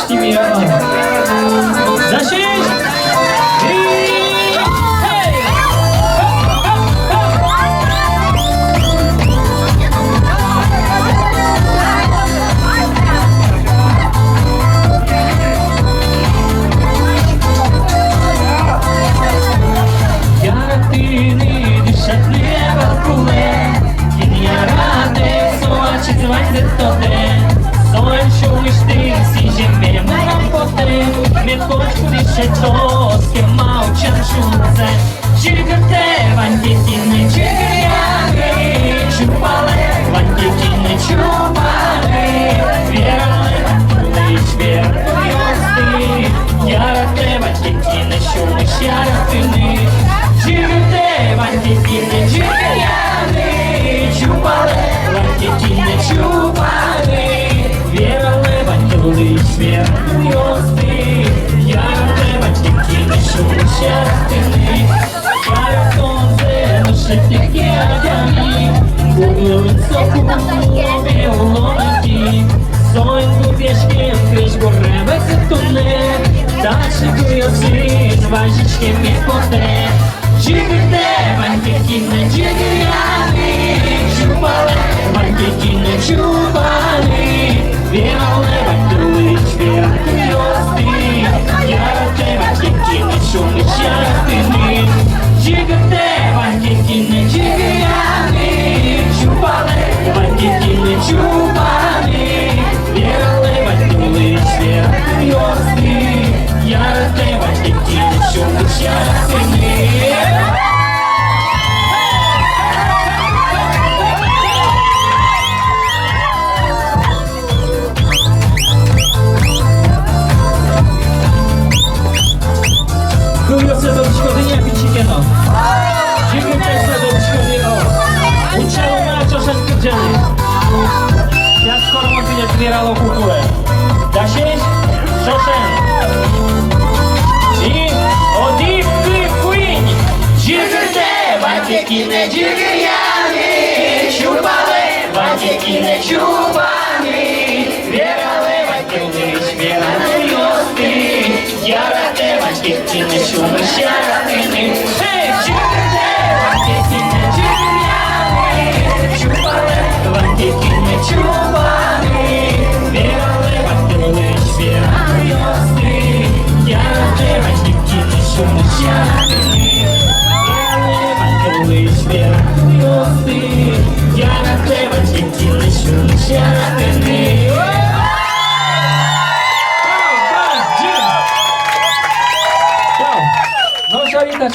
właściwie. Zasięć! Toskie małcianczulce Zıgırты вантикины чигиряны Чупалы вантикины чупалы Вералы лишь веруёсты Яраты вантикины шумыш яратыны Зыгырты вантикины чигиряны Чупалы вантикины чупалы Вералы лишь веруёсты Вазичками поте, Зыгырты вантикины чигиряны, Чупалы вантикины чупалы, Вералы вантилыч веруёсты, Яраты вантикины шумыш яратыны, Зыгырты вантикины чигиряны, Чупалы вантикины чупалы, Вералы вантилыч веруёсты, Яраты вантикины шумыш яратыны. Kuyuyorsa da dışkıdın yapıcıken o. Zıgırtaysa da dışkıdın o. Uçalına çoşan kırcalı. Ya skoro mądrze zbieralo kulturę. Da się? Çoszan. I odipky płyń. Zıgırты вантикины чигиряны, Чупалы вантикины чупаны, Вералы вантилыч веруёсты, Яраты вантикины шумыш яратыны. Зыгырты вантикины чигиряны, Чупалы вантикины чупаны, Вералы вантилыч веруёсты, Яраты вантикины шумыш яратыны. Вералы вантилыч веруёсты, Яраты вантикины шумыш яратыны. No,